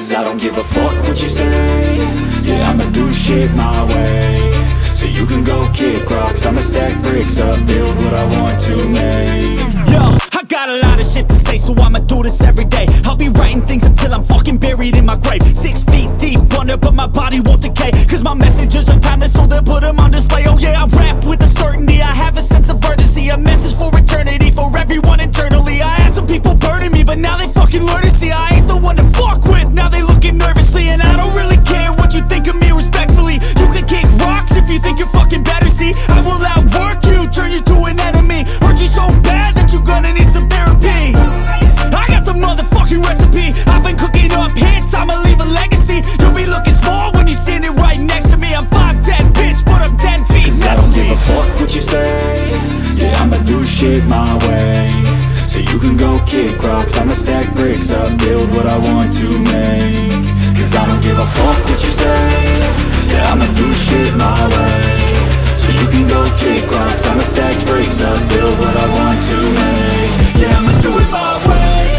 Cause I don't give a fuck what you say. Yeah, I'ma do shit my way. So you can go kick rocks, I'ma stack bricks up, build what I want to make. Yo, I got a lot of shit to say, so I'ma do this every day. I'll be writing things until I'm fucking buried in my grave. 6 feet deep under, but my body won't decay. Cause my messages are timeless, so they'll put them on display. Oh yeah, I rap with a certainty, I have a sense of urgency. A message for eternity, for everyone internally. I had some people burning me, but now they fucking learn to see I ain't the one to fuck with, now they looking nervously. And I don't really care what you think of me, respectfully. You can kick rocks if you think you're fucking better, see. I will outwork you, turn you to an enemy. Hurt you so bad that you're gonna need some therapy. I got the motherfucking recipe, I've been cooking up hits, I'ma leave a legacy. You'll be looking small when you're standing right next to me. I'm 5'10", bitch, but I'm 10 feet next to me. I don't give a fuck what you say. Yeah, I'ma do shit my way. So you can go kick rocks, I'ma stack bricks up, build what I want to make. Cause I don't give a fuck what you say. Yeah, I'ma do shit my way. So you can go kick rocks, I'ma stack bricks up, build what I want to make. Yeah, I'ma do it my way.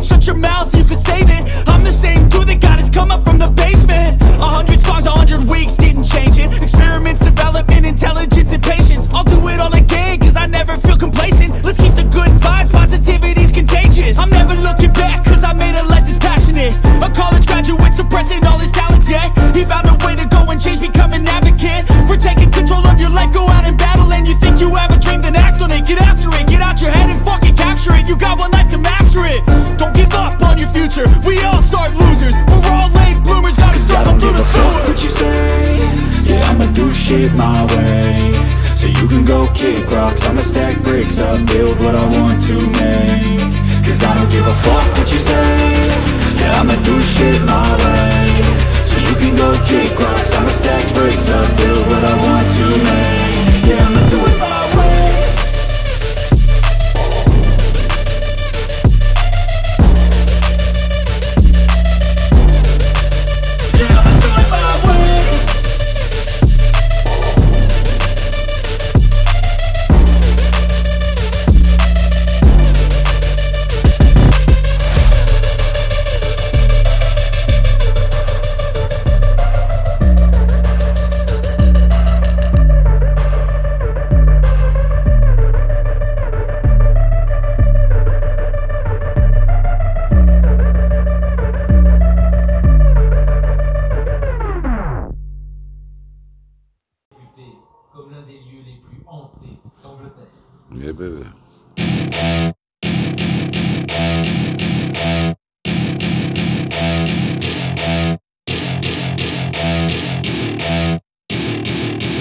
Shut your mouth, you can save it. I'm the same dude that got his come up from the basement. 100 songs, 100 weeks, didn't change it. Experiments, development, intelligence, and patience. I'll do it all again, cause I never feel complacent. Let's keep the good vibes, positivity's contagious. I'm never looking back, cause I made a life that's passionate. A college graduate suppressing all his talents, yeah. He found a way to go and change, become an advocate. For taking control of your life, go out and battle. And you think you have a dream, then act on it. Get after it, get out your head and fucking capture it. You got one life to master it. Don't give up on your future, we all start losers. We're all late bloomers, gotta struggle through the sewer. I don't give a fuck what you say. Yeah, I'ma do shit my way. So you can go kick rocks, I'ma stack bricks up, build what I want to make. Cause I don't give a fuck what you say. Yeah, I'ma do shit my way. So you can go kick rocks, I'ma stack bricks up, build what I want to make. Yeah, I'ma do it my way. Comme l'un des lieux les plus hantés d'Angleterre. Yeah, baby.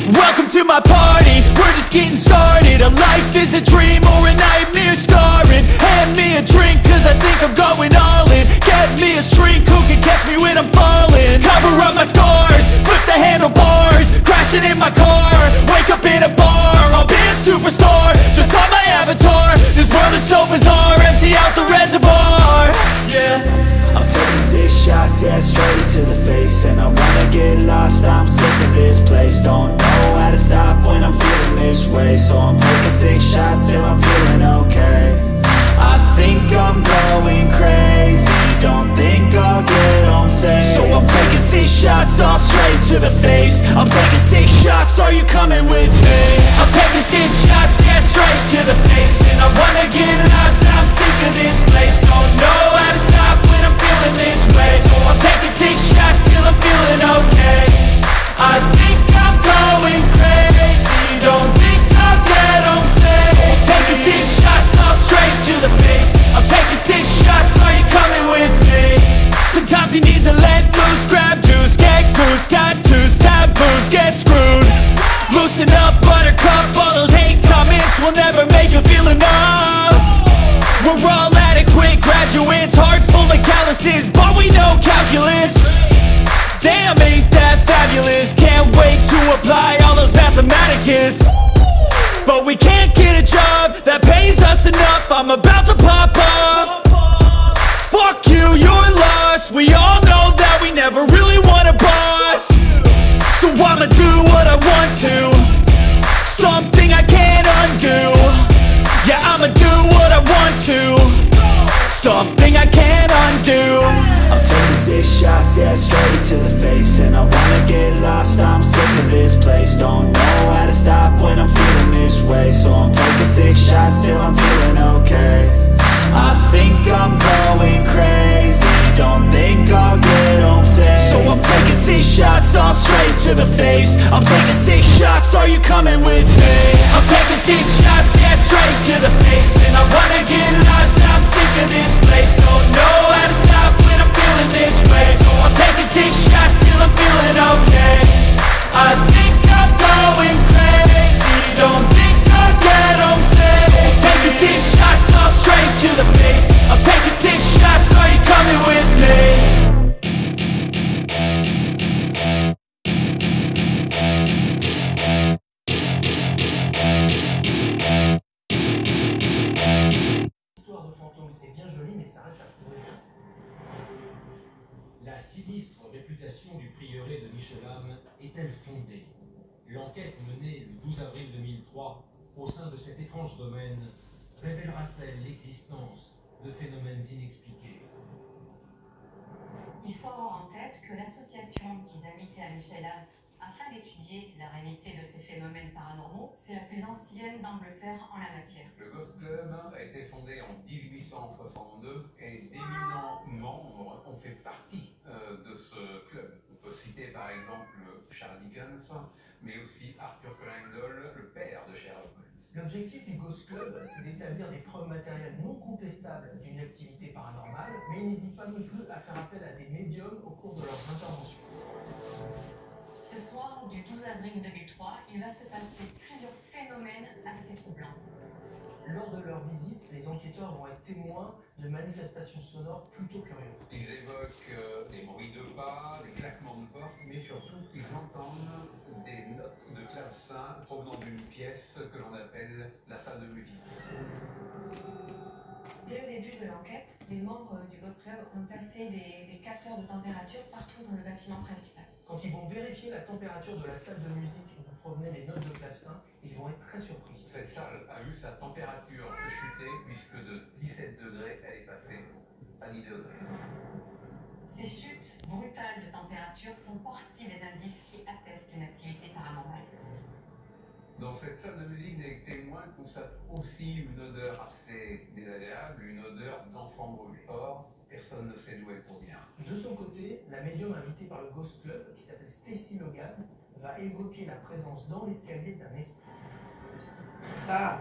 Welcome to my party, we're just getting started. A life is a dream or a nightmare scarring. Hand me a drink cause I think I'm going all in. Get me a shrink who can catch me when I'm falling. Cover up my scars, flip the handlebars. Crashing in my car, wake up in a bar. I'll be a superstar, just on my avatar. This world is so bizarre, empty out the reservoir. Yeah, I'm taking 6 shots, yeah, straight to the face. And I wanna get lost, I'm sick of this place. Don't know how to stop when I'm feeling this way. So I'm taking 6 shots till I'm feeling okay. I think I'm going crazy, don't think I'll get home safe. So I'm taking 6 shots, all straight to the face. I'm taking 6 shots, are you coming with me? I'm taking 6 shots, yeah, straight to the face. And I wanna get lost, I'm sick of this place. Don't know how to stop when I'm feeling this way. So I'm taking 6 shots till I'm feeling okay. I think I'm going crazy, don't think I'll get home safe. So I'm taking 6 shots, all straight to the face. I'm taking 6 shots, are you coming with me? Sometimes you need to let loose, grab juice, get goose, tattoos, taboos, get screwed. Loosen up, buttercup, all those hate comments will never make you feel enough. We're all adequate graduates, hearts full of calluses, but we know calculus. Damn, ain't that fabulous, can't wait to apply all those kiss, but we can't get a job that pays us enough. I'm about to pop off. Fuck you, you're lost. We all know that we never really want a boss. So I'ma do what I want to, something I can't undo. Yeah, I'ma do what I want to, something I can't undo. I'm taking 6 shots, yeah, straight to the face. And I wanna get lost, I'm sick of this place. Don't know how to stop when I'm feeling this way. So I'm taking 6 shots till I'm feeling okay. I think I'm going crazy, don't think I'll get home safe. So I'm taking 6 shots, all straight to the face. I'm taking 6 shots, are you coming with me? I'm taking 6 shots, yeah, straight to the face. And I wanna get lost, I'm sick of this place. Don't know how to stop when I'm feeling this way. So I'm taking 6 shots till I'm feeling okay. I think I'm going crazy, don't think I'll get home safe. So I'm taking 6 shots, all straight to the face. I'm taking 6 shots, are you coming with me? Histoire de fantôme, c'est bien joli, mais ça reste à prouver. La sinistre réputation du prieuré de Michelham est-elle fondée? L'enquête menée le 12 avril 2003 au sein de cet étrange domaine révélera-t-elle l'existence de phénomènes inexpliqués? Il faut avoir en tête que l'association qui est habitée à Michelham afin d'étudier la réalité de ces phénomènes paranormaux, c'est la plus ancienne d'Angleterre en la matière. Le Ghost Club a été fondé en 1862 et d'éminents membres ont fait partie de ce club. On peut citer par exemple Charles Dickens, mais aussi Arthur Conan Doyle, le père de Sherlock Holmes. L'objectif du Ghost Club, c'est d'établir des preuves matérielles non contestables d'une activité paranormale, mais ils n'hésitent pas non plus à faire appel à des médiums au cours de leurs interventions. Ce soir du 12 avril 2003, il va se passer plusieurs phénomènes assez troublants. Lors de leur visite, les enquêteurs vont être témoins de manifestations sonores plutôt curieuses. Ils évoquent des bruits de pas, des claquements de porte, mais surtout ils entendent des notes de clavecin provenant d'une pièce que l'on appelle la salle de musique. Dès le début de l'enquête, les membres du Ghost Club ont placé des capteurs de température partout dans le bâtiment principal. Quand ils vont vérifier la température de la salle de musique d'où provenaient les notes de clavecin, ils vont être très surpris. Cette salle a vu sa température chuter puisque de 17 degrés, elle est passée à 10 degrés. Ces chutes brutales de température font partie des indices qui attestent une activité paranormale. Dans cette salle de musique, les témoins constatent aussi une odeur assez désagréable, une odeur d'encens brûlé. Or, personne ne sait d'où elle provient. De son côté, la médium invitée par le Ghost Club, qui s'appelle Stacy Logan, va évoquer la présence dans l'escalier d'un esprit. Ah,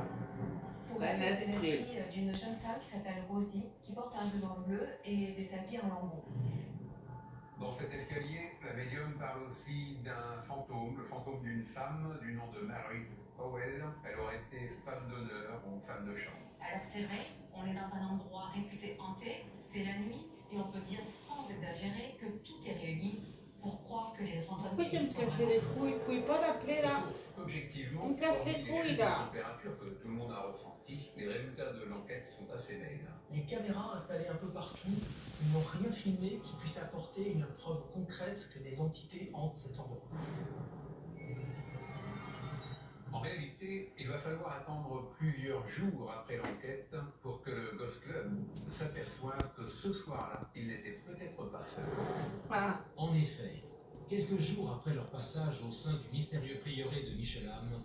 Pour Un elle, c'est esprit. l'esprit d'une jeune femme qui s'appelle Rosie, qui porte un ruban bleu et des habits en lambeaux. Dans cet escalier, la médium parle aussi d'un fantôme, le fantôme d'une femme du nom de Mary Powell. Elle aurait été femme d'honneur ou femme de chambre. Alors c'est vrai, on est dans un endroit réputé hanté, c'est la nuit, et on peut dire sans exagérer que tout est réuni pour croire que les fantômes pourquoi tu me existent casses vraiment. les couilles? Tu pouvais pas l'appeler là? Sauf qu'objectivement, On me casse les hormis les couilles, chutes là. de température que tout le monde a ressenties, les résultats de l'enquête sont assez maigres. Les caméras installées un peu partout n'ont rien filmé qui puisse apporter une preuve concrète que des entités hantent cet endroit. En réalité, il va falloir attendre plusieurs jours après l'enquête pour que le Ghost Club s'aperçoive que ce soir-là, il n'était peut-être pas seul. Ah, En effet, quelques jours après leur passage au sein du mystérieux prieuré de Michelham,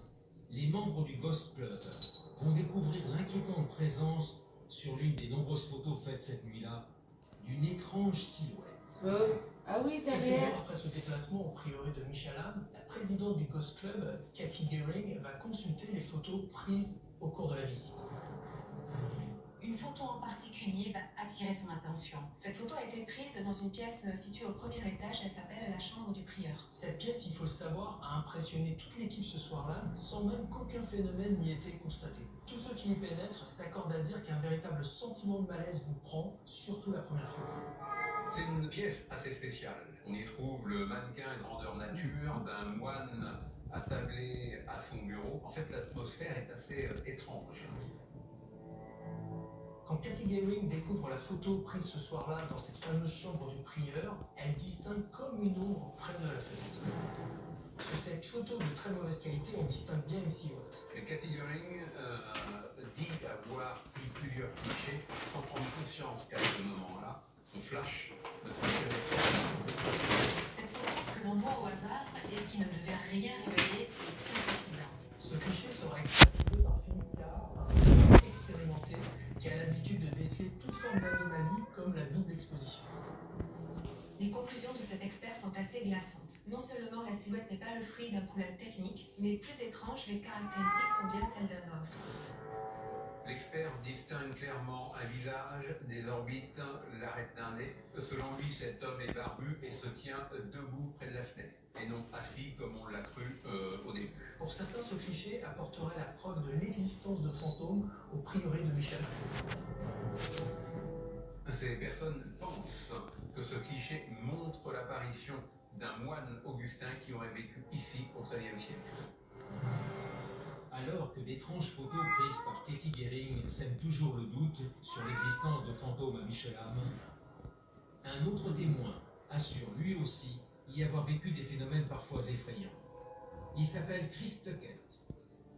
les membres du Ghost Club vont découvrir l'inquiétante présence sur l'une des nombreuses photos faites cette nuit-là d'une étrange silhouette. ah oui, Quelques derrière. jours après ce déplacement au prieuré de Michelham, la présidente du Ghost Club, Cathy Gehring, va consulter les photos prises au cours de la visite. Une photo en particulier va attirer son attention. Cette photo a été prise dans une pièce située au premier étage, elle s'appelle la chambre du prieur. Cette pièce, il faut le savoir, a impressionné toute l'équipe ce soir-là, sans même qu'aucun phénomène n'y ait été constaté. Tous ceux qui y pénètrent s'accordent à dire qu'un véritable sentiment de malaise vous prend, surtout la première fois. C'est une pièce assez spéciale. On y trouve le mannequin grandeur nature d'un moine attablé à son bureau. En fait, l'atmosphère est assez étrange. Quand Kathy Gehring découvre la photo prise ce soir-là dans cette fameuse chambre du prieur, elle distingue comme une ombre près de la fenêtre. Sur cette photo de très mauvaise qualité, on distingue bien une silhouette. Et Kathy Gehring dit avoir pris plusieurs clichés sans prendre conscience qu'à ce moment-là, son flash ne fonctionnait pas. Cette photo que l'on voit au hasard et qui ne devait rien révéler est très intrigante. Ce cliché sera expertisé par Philippe Carr, un photographe expérimenté qui a l'habitude de déceler toute forme d'anomalie comme la double exposition. Les conclusions de cet expert sont assez glaçantes. Non seulement la silhouette n'est pas le fruit d'un problème technique, mais plus étrange, les caractéristiques sont bien celles d'un homme. L'expert distingue clairement un visage, des orbites, l'arête d'un nez. Selon lui, cet homme est barbu et se tient debout près de la fenêtre, et non assis comme on l'a cru au début. Pour certains, ce cliché apporterait la preuve de l'existence de fantômes au prieuré de Michelin. Ces personnes pensent que ce cliché montre l'apparition d'un moine augustin qui aurait vécu ici au XIIIe siècle. Alors que d'étranges photos prises par Kathy Gehring sèment toujours le doute sur l'existence de fantômes à Michelham, un autre témoin assure lui aussi y avoir vécu des phénomènes parfois effrayants. Il s'appelle Chris Tuckett.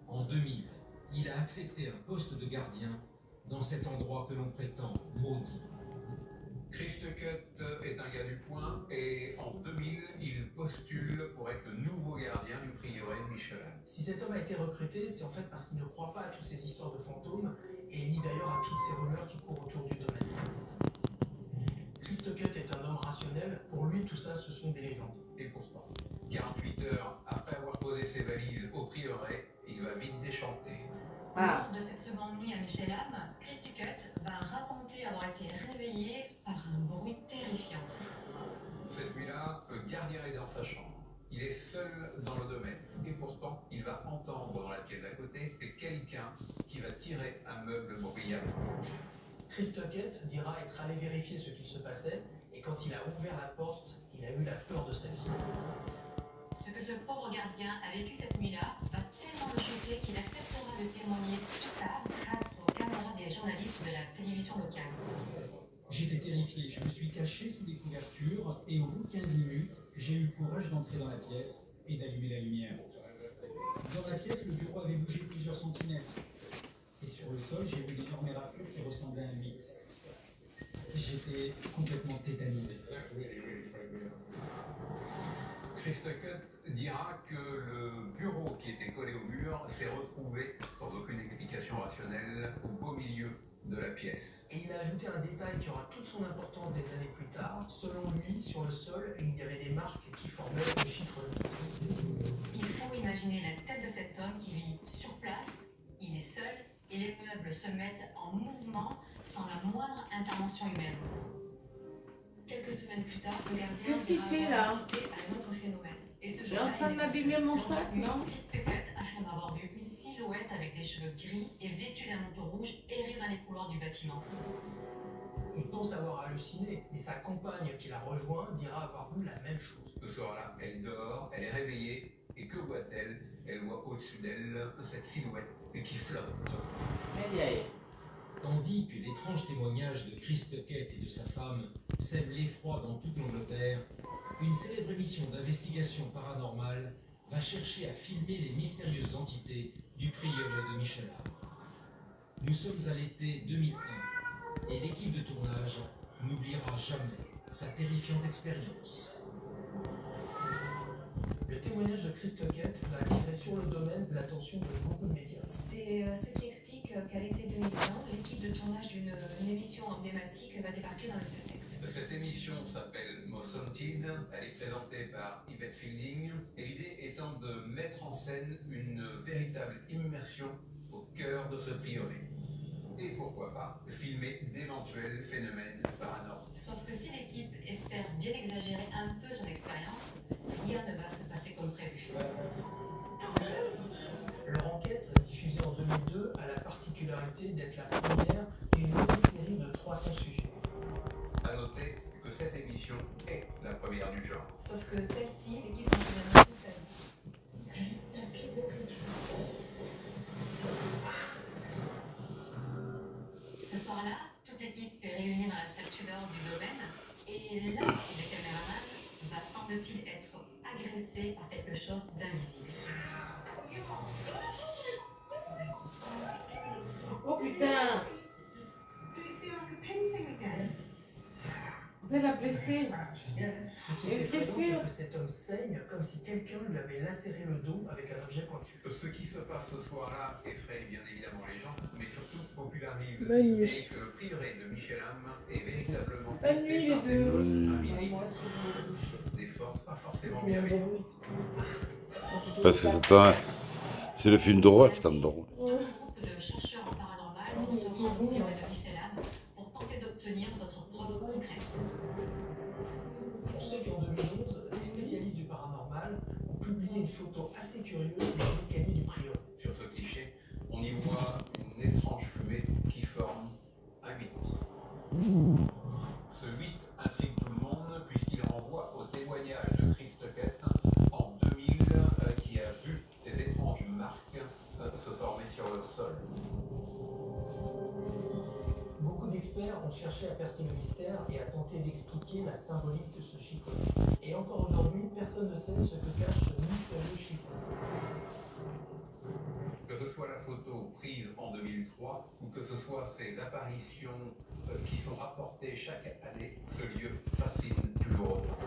En 2000, il a accepté un poste de gardien dans cet endroit que l'on prétend maudit. Chris Tuckett est un gars du coin et en 2000, il postule pour être le nouveau gardien du prieuré de Michelham. Si cet homme a été recruté, c'est en fait parce qu'il ne croit pas à toutes ces histoires de fantômes et ni d'ailleurs à toutes ces rumeurs qui courent autour du domaine. Chris Tuckett est un homme rationnel, pour lui tout ça ce sont des légendes. Et pourtant, 48 heures après avoir posé ses valises au prieuré, il va vite déchanter. Lors de cette seconde nuit à Michelham, Chris Tuckett va raconter avoir été réveillé par un bruit terrifiant. Cette nuit-là, le gardien est dans sa chambre. Il est seul dans le domaine. Et pourtant, il va entendre dans la pièce d'à côté quelqu'un qui va tirer un meuble bruyamment. Chris Tuckett dira être allé vérifier ce qu'il se passait et quand il a ouvert la porte, il a eu la peur de sa vie. Ce que ce pauvre gardien a vécu cette nuit-là va tellement le choquer qu'il acceptera de témoigner plus tard grâce aux caméras des journalistes de la télévision locale. J'étais terrifié, je me suis caché sous les couvertures et au bout de 15 minutes, j'ai eu le courage d'entrer dans la pièce et d'allumer la lumière. Dans la pièce, le bureau avait bougé plusieurs centimètres. Et sur le sol, j'ai vu d'énormes éraflures qui ressemblaient à un mythe. J'étais complètement tétanisé. Chris Tuckett dira que le bureau qui était collé au mur s'est retrouvé, sans aucune explication rationnelle, au beau milieu de la pièce. Et il a ajouté un détail qui aura toute son importance des années plus tard. Selon lui, sur le sol, il y avait des marques qui formaient le chiffre 8. Il faut imaginer la tête de cet homme qui vit sur place, il est seul et les meubles se mettent en mouvement sans la moindre intervention humaine. Quelques semaines plus tard, le gardien Qu'est-ce qu'il fait, là? assisté à un autre phénomène. Et ce Je suis jour-là, en train de il est passé. m'abîmer mon sac, non? Chris Tuckett affirme avoir vu une silhouette avec des cheveux gris et vêtue d'un manteau rouge errer dans les couloirs du bâtiment. Il pense avoir halluciné, mais sa compagne qui l'a rejoint dira avoir vu la même chose. Ce soir-là, elle dort, elle est réveillée, et que voit-elle? Elle voit au-dessus d'elle cette silhouette qui flotte. Aïe aïe. Tandis que l'étrange témoignage de Chris Tuckett et de sa femme sème l'effroi dans toute l'Angleterre, une célèbre émission d'investigation paranormale va chercher à filmer les mystérieuses entités du prieuré de Michelham. Nous sommes à l'été 2001 et l'équipe de tournage n'oubliera jamais sa terrifiante expérience. Le témoignage de Chris Tuckett va attirer sur le domaine l'attention de beaucoup de médias. C'est ce qui explique qu'à l'été 2020, l'équipe de tournage d'une émission emblématique va débarquer dans le Sussex. Cette émission s'appelle Most Haunted, elle est présentée par Yvette Fielding, et l'idée étant de mettre en scène une véritable immersion au cœur de ce prieuré. Et pourquoi pas filmer d'éventuels phénomènes paranormaux. Sauf que si l'équipe espère bien exagérer un peu son expérience, rien ne va se passer comme prévu. Leur enquête, diffusée en 2002, a la particularité d'être la première d'une longue série de 300 sujets. A noter que cette émission est la première du genre. Sauf que celle-ci, l'équipe s'en souviendra toute sa vie. Ce soir-là, toute l'équipe est réunie dans la salle Tudor du domaine et l'un des caméramans va, semble-t-il, être agressé par quelque chose d'invisible. Oh putain! Vous l'a blessé. Ce qui est effrayant, c'est que cet homme saigne comme si quelqu'un lui avait lacéré le dos avec un objet pointu. Ce qui se passe ce soir-là effraie bien évidemment les gens, mais surtout popularise Bonne nuit. l'idée que le prieuré de Michel-Ham est véritablement Bonne nuit, hanté par les des deux. forces Moi, invisibles, est-ce que je vais me coucher? des forces pas forcément Je vais bienveillantes. m'endormir. Parce que c'est le film d'horreur qui t'endort. Un groupe de chercheurs en paranormal vont se rendre au prieuré de Michel-Ham pour tenter d'obtenir votre preuve concrète. On sait qu'en 2011, les spécialistes du paranormal ont publié une photo assez curieuse des escaliers du prieuré. Sur ce cliché, on y voit une étrange fumée qui forme un 8. Ce 8 intrigue tout le monde puisqu'il renvoie au témoignage de Chris Tuckett en 2000 qui a vu ces étranges marques se former sur le sol. Beaucoup d'experts ont cherché à percer le mystère et à tenter d'expliquer la symbolique de ce chiffre. Et encore aujourd'hui, personne ne sait ce que cache ce mystérieux chiffre. Que ce soit la photo prise en 2003 ou que ce soit ces apparitions qui sont rapportées chaque année, ce lieu fascine toujours autant.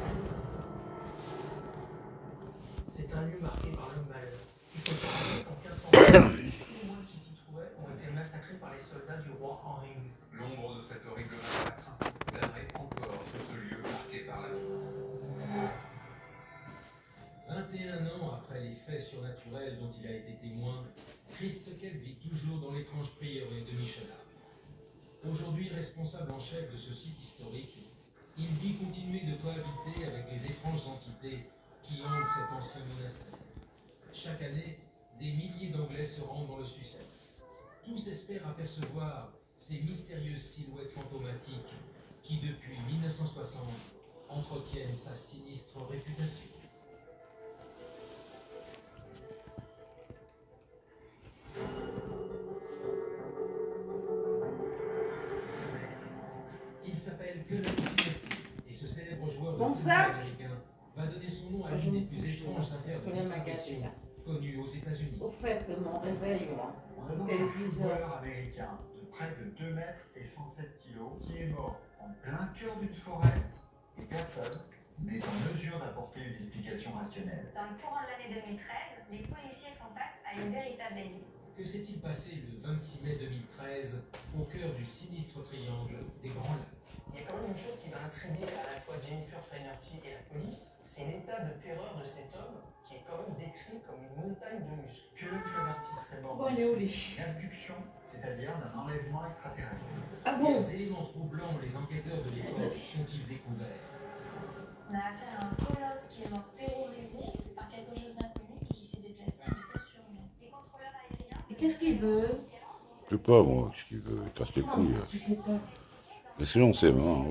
C'est un lieu marqué par le malheur. Il faut se rappeler qu'en 1520, tous les moines qui s'y trouvaient ont été massacrés par les soldats du roi Henri VIII. L'ombre de cet horrible massacre planerait encore sur ce lieu marqué par la honte. 21 ans après les faits surnaturels dont il a été témoin, Chris Tuckett vit toujours dans l'étrange prieuré de Michel-Ham. Aujourd'hui responsable en chef de ce site historique, il dit continuer de cohabiter avec les étranges entités qui hantent cet ancien monastère. Chaque année, des milliers d'Anglais se rendent dans le Sussex. Tous espèrent apercevoir ces mystérieuses silhouettes fantomatiques qui, depuis 1960, entretiennent sa sinistre réputation. Il s'appelle Cullen Fierty et ce célèbre joueur de football américain va donner son nom à l'une des plus étranges affaires de disparition connues aux États-Unis. Au fait, mon réveil, moi. On a donc un footballeur américain de près de 2 mètres et 107 kilos qui est mort en plein cœur d'une forêt et personne n'est en mesure d'apporter une explication rationnelle. Dans le courant de l'année 2013, les policiers font face à une véritable énigme. Que s'est-il passé le 26 mai 2013 au cœur du sinistre triangle des Grands Lacs? Il y a quand même une chose qui va intriguer à la fois Jennifer Flaherty et la police, c'est l'état de terreur de cet homme qui est quand même décrit comme une montagne de muscles. Cullen Flaherty serait mort Bon, elle est au lit. d'une abduction, c'est-à-dire d'un enlèvement extraterrestre. Ah bon? Quels éléments troublants les enquêteurs de l'époque ont-ils découvert? On a affaire à un colosse qui est mort terrorisé par quelque chose d'inconnu et qui s'est déplacé à vitesse surhumaine. Les contrôleurs aériens... Et qu'est-ce qu'il veut? Je sais pas, moi, ce qu'il veut, il casse les couilles. Là. Tu sais pas. Mais sinon, c'est marrant.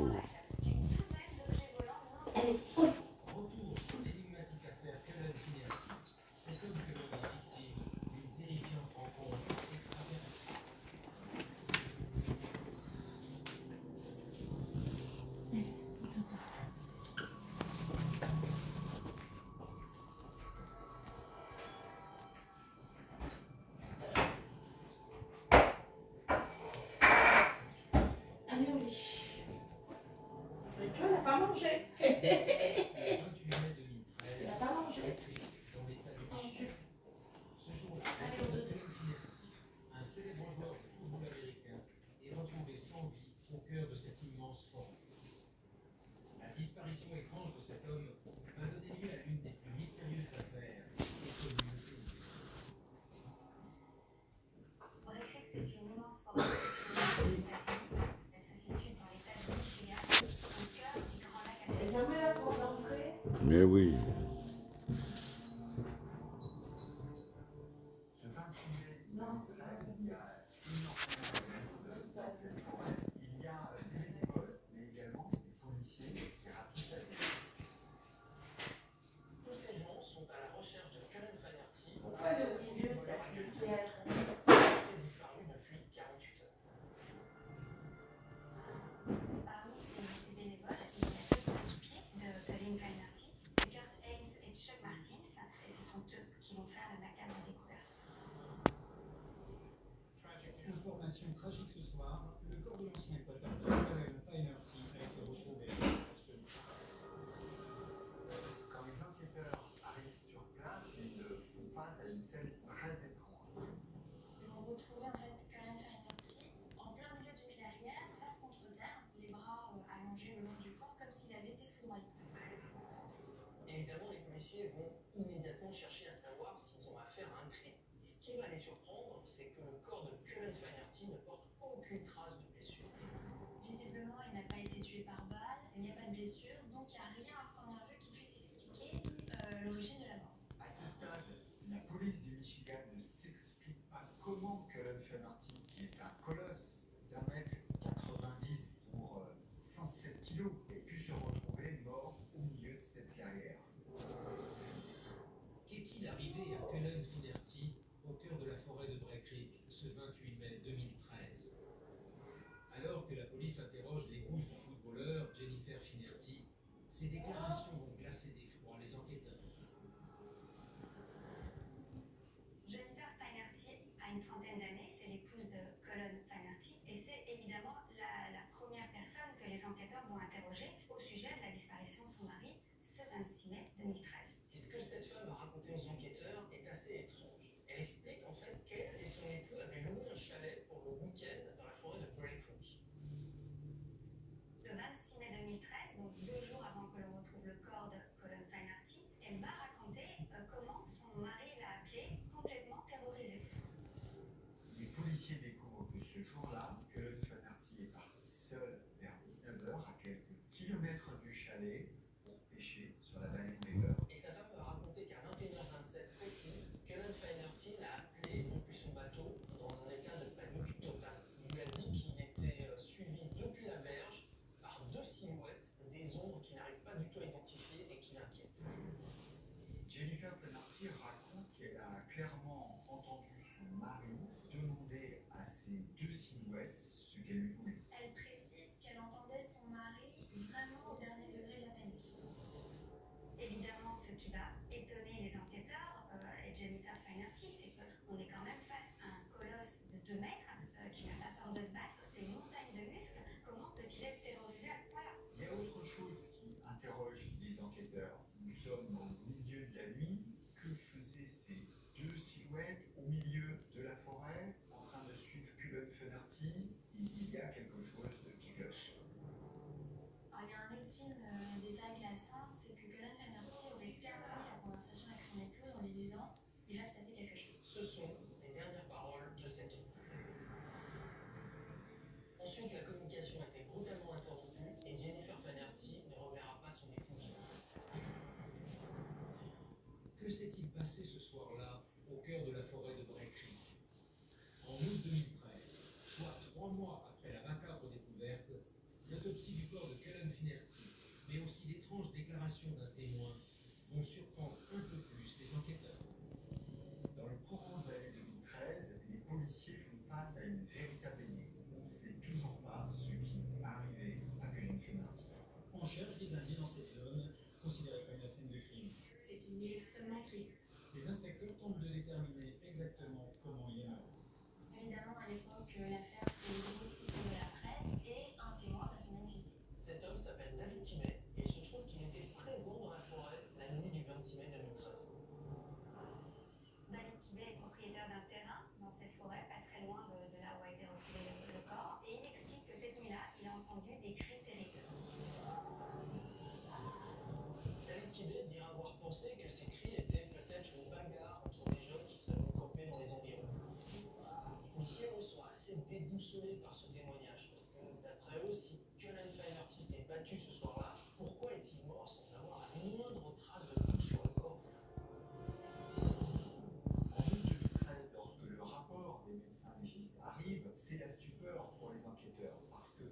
Retour sur l'énigmatique affaire Cullen Fierty, cet homme que l'on est victime d'une terrifiante rencontre extraterrestre. Allez au lit. Et toi, elle n'a pas mangé. Le 28 mai 2013, Elle n'a pas mangé. dans l'état de Michigan. Ce jour-là, Allez, Cullen au dos. Fierty, un célèbre joueur de football américain, est retrouvé sans vie au cœur de cette immense forêt. La disparition étrange de cet homme va donner lieu à l'une des plus mystérieuses affaires et connues au pays. On écrit que c'est une immense forêt située aux États-Unis. Elle se situe dans l'état de Michigan, au cœur du Grand Lac Elle est américain. jamais là pour l'entrée. Mais oui. Ce 28 mai, Non. il y a dans cette forêt, il y a des bénévoles, mais également des policiers qui ratissent la zone. Tous ces gens sont à la recherche de Cullen Flaherty policiers vont immédiatement chercher à savoir s'ils ont affaire à un crime. Et ce qui va les surprendre, c'est que le corps de Cullen Flaherty ne porte aucune trace de blessure. Visiblement, il n'a pas été tué par balle, il n'y a pas de blessure, donc il n'y a rien à première vue qui puisse expliquer l'origine de la mort. À ce stade, la police du Michigan ne s'explique pas comment Cullen Flaherty, qui est un colosse d'1m90 pour 107 kg, ait pu se retrouver mort au milieu de cette carrière. Qu'est-il arrivé à Cullen Flaherty au cœur de la forêt de Bray Creek ce 28 mai 2013? Alors que la police interroge l'épouse du footballeur Jennifer Flaherty, ses déclarations vont glacer d'effroi les enquêteurs. Jennifer Flaherty a une trentaine d'années, c'est l'épouse de Cullen Flaherty, et c'est évidemment la première personne que les enquêteurs vont interroger au sujet de la disparition de son mari ce 26 mai 2013. Et ce que cette femme a raconté aux enquêteurs est assez étrange. Elle explique en fait qu'elle et son époux avaient loué un chalet pour le week-end dans la forêt de Bray Creek. Le 26 mai 2013, donc 2 jours avant que l'on retrouve le corps de Cullen Flaherty, elle m'a raconté comment son mari l'a appelée complètement terrorisée. Les policiers découvrent que ce jour-là, Cullen Flaherty est parti seul vers 19 h à quelques kilomètres du chalet pour pêcher sur la baleine Weber. Et sa femme m'a raconté qu'à 21h27 précise, Cullen Flaherty l'a appelé depuis son bateau dans un état de panique totale. Il lui a dit qu'il était suivi depuis la berge par 2 silhouettes, des ombres qu'il n'arrive pas du tout à identifier et qui l'inquiètent. Jennifer Flaherty raconte qu'elle a clairement entendu son mari demander à ces 2 silhouettes ce qu'elle lui voulait. Elle précise qu'elle entendait son mari vraiment au dernier degré de la panique. Évidemment, ce qui va étonner les enquêteurs et Jennifer Flaherty, c'est qu'on est quand même face à un colosse de 2 mètres qui n'a pas peur de se battre, c'est une montagne de muscles. Comment peut-il être terrorisé à ce point-là? Il y a autre chose qui interroge les enquêteurs. Nous sommes au milieu de la nuit. Que faisaient ces 2 silhouettes au milieu de la forêt en train de suivre Cullen Flaherty? Il y a quelque chose qui cloche. Alors, il y a un ultime détail glaçant, c'est que Cullen Flaherty aurait terminé la conversation avec son épouse en lui disant « il va se passer quelque chose ». Ce sont les dernières paroles de cet homme. Ensuite, la communication a été brutalement interrompue et Jennifer Flaherty ne reverra pas son époux vivant. Que s'est-il passé ce soir-là au cœur de la forêt de Bray Creek? En août 2013, soit 3 mois après la macabre découverte, l'autopsie du corps de Cullen Flaherty, mais aussi d'étranges déclarations d'un témoin, vont surprendre un peu plus les enquêteurs. Dans le courant de l'année 2013, les policiers font face à une véritable énigme. On ne sait toujours pas ce qui est arrivé à Cullen Flaherty. On cherche des indices dans cette zone, considérée comme la scène de crime. C'est une nuit extrêmement triste. Les inspecteurs tentent de déterminer exactement comment il est mort. Évidemment, à l'époque, l'affaire fait le titre de la presse et un témoin va se manifester. Cet homme s'appelle David Kimmey et il se trouve qu'il était présent dans la forêt la nuit du 26 mai 2013. David Kimmey est propriétaire d'un terrain dans cette forêt, pas très loin de là où a été retrouvé le corps, et il explique que cette nuit-là, il a entendu des cris terribles. David Kimmey dira avoir pensé que ces cris étaient peut-être une bagarre entre des jeunes qui seraient campés dans les environs. Les policiers, eux, sont assez déboussolés par ce témoignage, parce que d'après eux, si Cullen Flaherty s'est battu ce soir-là, pourquoi est-il mort sans avoir la moindre trace de coup sur le corps? En août 2013, lorsque le rapport des médecins légistes arrive, c'est la stupeur pour les enquêteurs, parce que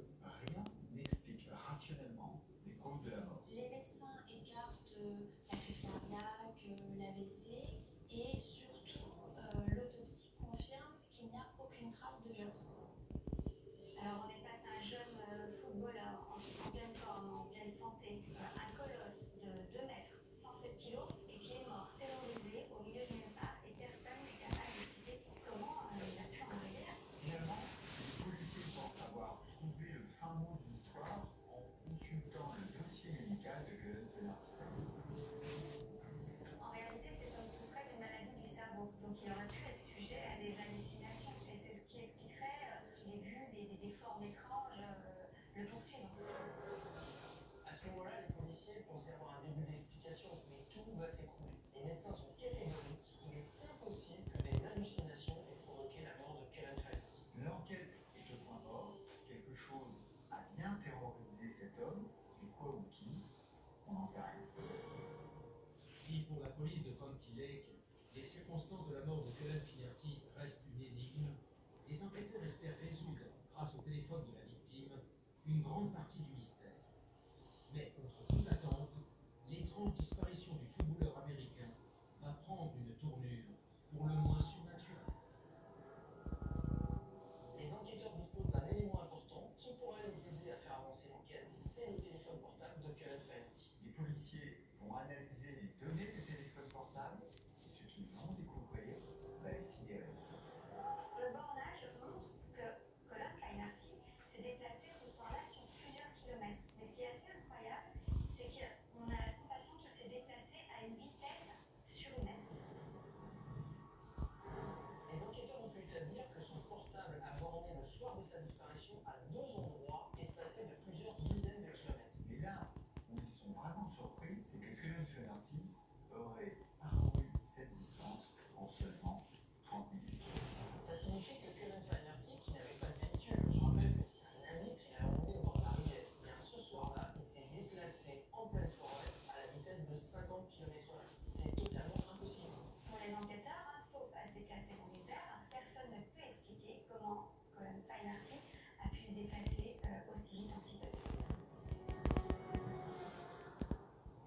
rien n'explique rationnellement les causes de la mort. Les médecins écartent la crise cardiaque, l'AVC, et surtout, l'autopsie confirme qu'il n'y a aucune trace de violence. Alors, on est face à un jeune footballeur en pleine forme, en pleine santé, un colosse de 2 mètres, 107 kilos, et qui est mort terrorisé au milieu de nulle part, et personne n'est capable d'expliquer comment il a pu en arriver là. Finalement, les policiers pensent avoir trouvé le fin mot de l'histoire en consultant le dossier médical de Cullen Flaherty. En réalité, c'est un souffle Pour la police de County Lake, les circonstances de la mort de Cullen Finnerty restent une énigme. Les enquêteurs espèrent résoudre, grâce au téléphone de la victime, une grande partie du mystère. Mais contre toute attente, l'étrange disparition du footballeur américain va prendre une tournure pour le moins surnaturelle. Les enquêteurs disposent d'un élément important qui pourrait les aider à faire avancer l'enquête, c'est le téléphone portable de Cullen Finnerty. Les policiers vont analyser les données du téléphone portable et ce qu'ils vont découvrir va les sidérer. Le bornage montre que Cullen Finnerty s'est déplacé ce soir-là sur plusieurs kilomètres. Mais ce qui est assez incroyable, c'est qu'on a la sensation qu'il s'est déplacé à une vitesse surhumaine. Les enquêteurs ont pu établir que son portable a borné le soir de sa disparition à 2 endroits espacés de plusieurs dizaines de kilomètres. Et là où ils sont vraiment surpris, c'est que Cullen Finnerty aurait parcouru cette distance en seulement 30 minutes. Ça signifie que Cullen Finnerty, qui n'avait pas de véhicule, je rappelle que c'est un ami qui l'a emmené au bord de la rivière, bien ce soir-là, il s'est déplacé en pleine forêt à la vitesse de 50 km/h. C'est totalement impossible. Pour les enquêteurs, sauf à se déplacer dans les airs, personne ne peut expliquer comment Cullen Finnerty a pu se déplacer aussi vite en si peu de temps.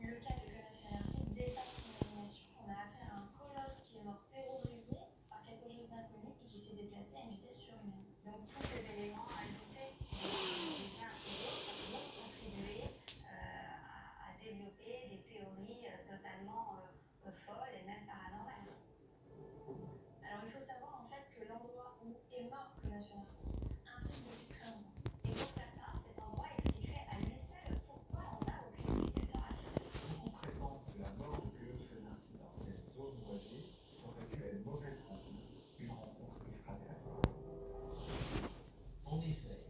Le cas de Cullen Finnerty dépasse l'imagination. On a affaire à un colosse qui est mort terrorisé par quelque chose d'inconnu et qui s'est déplacé à une vitesse surhumaine. Donc tous ces éléments ajoutés les uns et les autres vont contribuer à développer des théories totalement folles et même paranormales. Alors il faut savoir en fait que l'endroit où est mort Cullen Finnerty intrigue depuis très longtemps. Et pour certains, cet endroit expliquerait à lui seul pourquoi on n'a aucune explication rationnelle. Beaucoup prétendent que la mort de Cullen Finnerty dans cette zone boisée serait due à une mauvaise rencontre, une rencontre extraterrestre. En effet,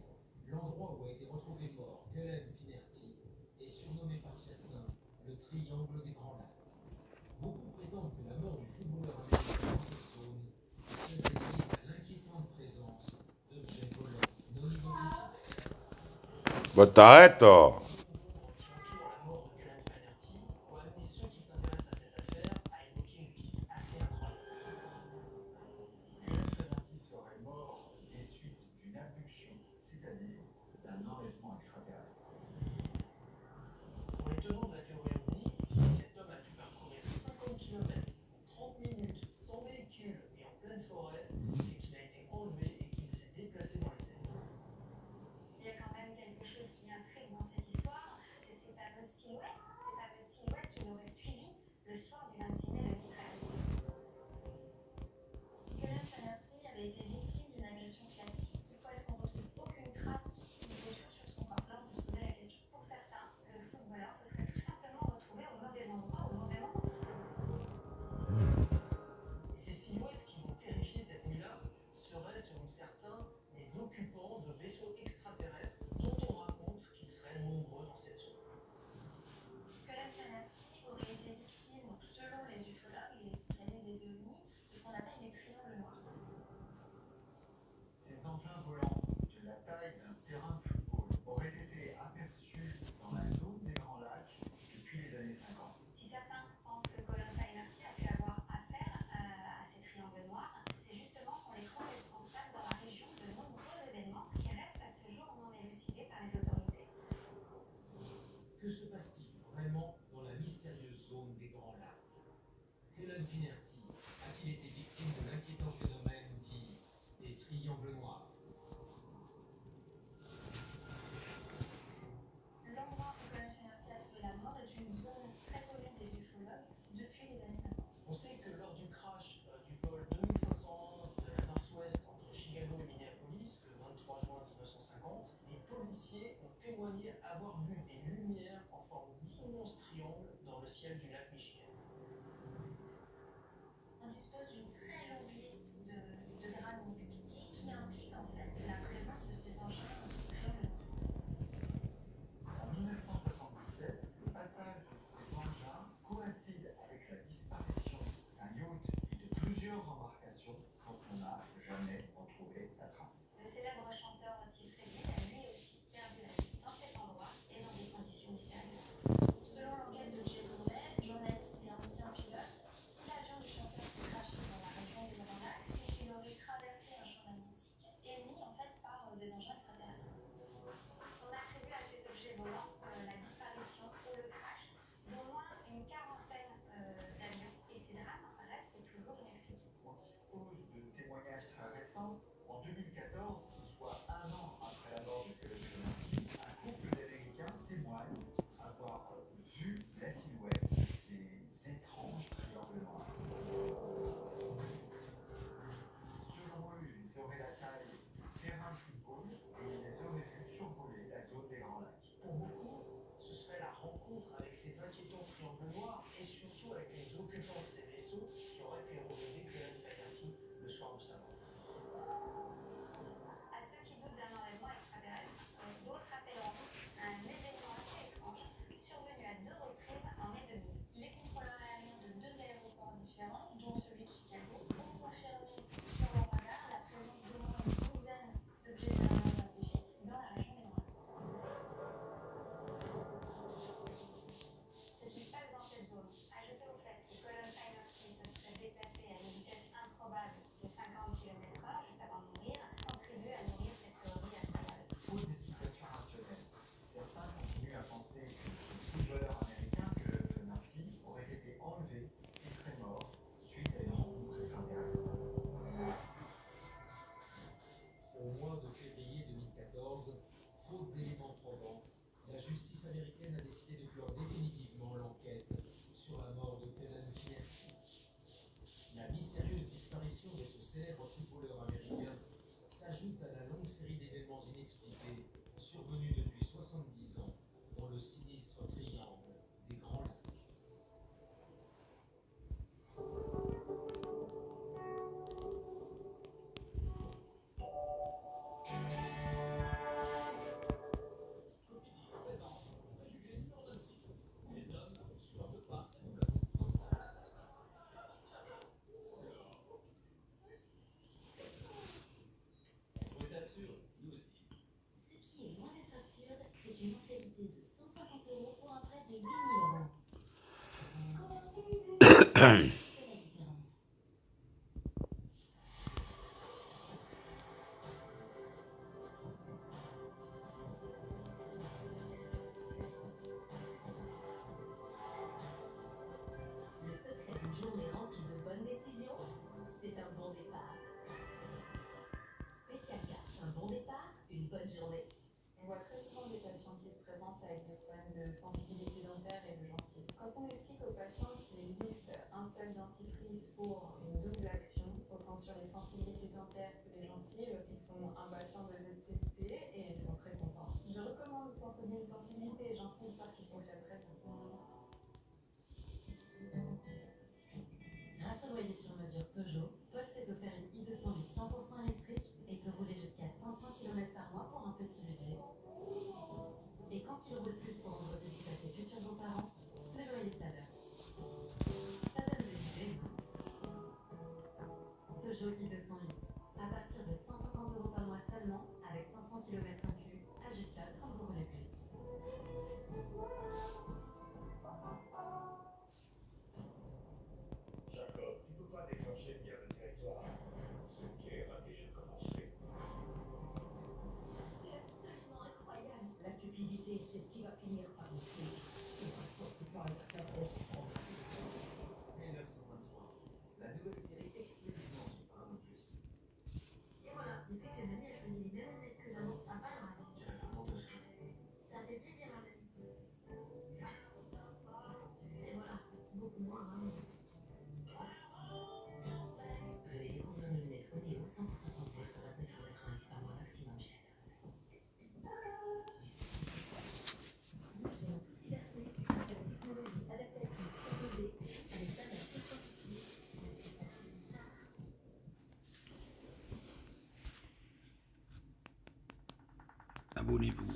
l'endroit où a été retrouvé mort Cullen Finnerty est surnommé par certains le triangle des Grands Lacs. Beaucoup prétendent que la mort du footballeur américain dans cette zone serait liée à l'inquiétante présence d'objets volants non identifiés. Bah t'arrêtes, oh. Qui entourent la mort de Cullen Finnerty ont amené ceux qui s'intéressent à cette affaire à évoquer une piste assez incroyable. Cullen Finnerty serait mort des suites d'une abduction, c'est-à-dire d'un enlèvement extraterrestre. Pour les tenants de la théorie ovni, si cet homme a pu parcourir 50 km en 30 minutes sans véhicule et en pleine forêt, c'est qu'il a été enlevé et qu'il s'est déplacé dans les airs. Il y a quand même quelque chose qui intrigue dans cette histoire, c'est ces fameuses silhouettes qui l'auraient suivi le soir du 26 mai 2013. Si Cullen Finnerty avait été victime d'une agression classique, pourquoi est-ce qu'on ne retrouve aucune trace de blessure sur son corps? Là, on peut se poser la question. Pour certains, le footballeur se serait tout simplement retrouvé au mauvais endroit, au mauvais moment. Et ces silhouettes qui vont terrifier cette nuit-là seraient, selon certains, les occupants de vaisseaux extraterrestres dont on raconte qu'ils seraient nombreux dans cette zone. Cullen Finnerty aurait été victime, selon les ufologues, les spécialistes des ovnis, de ce qu'on appelle les triangles noirs. Ces engins volants de la taille d'un terrain de football auraient été aperçus dans la zone des Grands Lacs depuis les années 50. Si certains pensent que Cullen Finnerty a pu avoir affaire à ces triangles noirs, c'est justement qu'on les trouve responsables dans la région de nombreux événements qui restent à ce jour non élucidés par les autorités. Que se passe-t-il vraiment dans la mystérieuse zone des Grands Lacs? Cullen Finnerty a-t-il été victime de l'inquiétant phénomène dit des triangles noirs? L'endroit où Cullen Finnerty a trouvé la mort est une zone très connue des ufologues depuis les années 50. On sait que lors du crash du vol 2500 de la Northwest entre Chicago et Minneapolis, le 23 juin 1950, les policiers ont témoigné avoir vu des lumières en forme d'immenses triangles dans le ciel du lac Michigan. On dispose d'une très longue liste de drames inexpliqués qui impliquent en fait la présence de ces engins ou ces triangles noirs. En 1977, le passage de ces engins coïncide avec la disparition d'un yacht et de plusieurs embarcations dont on n'a jamais retrouvé la trace. Le célèbre chanteur Otis Redding a lui aussi perdu la vie dans cet endroit et dans des conditions mystérieuses. Selon l'enquête de Jay Bournet, journaliste et ancien pilote célèbre footballeur américain s'ajoute à la longue série d'événements inexpliqués survenus depuis 70 ans dans le sinistre triangle des Grands Lacs. Ce qui est loin d'être absurde, c'est une mensualité de 150 € pour un prêt de 8 000 €. Quelle est la différence? Le secret d'une journée remplie de bonnes décisions, c'est un bon départ. Spécial carte, un bon départ, une bonne journée. On voit très souvent des patients qui se présentent avec des problèmes de sensibilité dentaire et de gencives. Quand on explique aux patients qu'il existe un seul dentifrice pour une double action, autant sur les sensibilités dentaires que les gencives, ils sont impatients de le tester et ils sont très contents. Je recommande Sensodyne sensibilité et gencives parce qu'il fonctionne très bien. Grâce au loyer sur mesure Peugeot, Paul s'est offert une i208 100% électrique et peut rouler jusqu'à 500 km par mois pour un petit budget. Et quand il roule plus pour rendre visite à ses futurs beaux-parents, le loyer s'adapte. Ça donne des idées, non? Peugeot i208, à partir de 150 € par mois seulement, avec 500 km inclus, ajustable quand vous roulez plus. Jacob, tu peux pas déclencher une guerre de territoire. Cette guerre a déjà commencé. C'est absolument incroyable. La cupidité, c'est ce qui va finir par nous tuer. C'est pas parce que par la grosse France. 1923, la nouvelle série exclusivement sur Paramount+. Et voilà, depuis que mamie a choisi les mêmes lunettes que maman, papa l'a raté. Tu as vraiment de ça. Ça fait plaisir à mamie. Et voilà, beaucoup moins à maman. Venez découvrir nos lunettes Oneo 100% françaises pour 29,90 € par mois maximum chez Nous gérons toute liberté grâce à la technologie adaptative proposée avec panneaux plus sensitifs et plus sensibles. Abonnez-vous.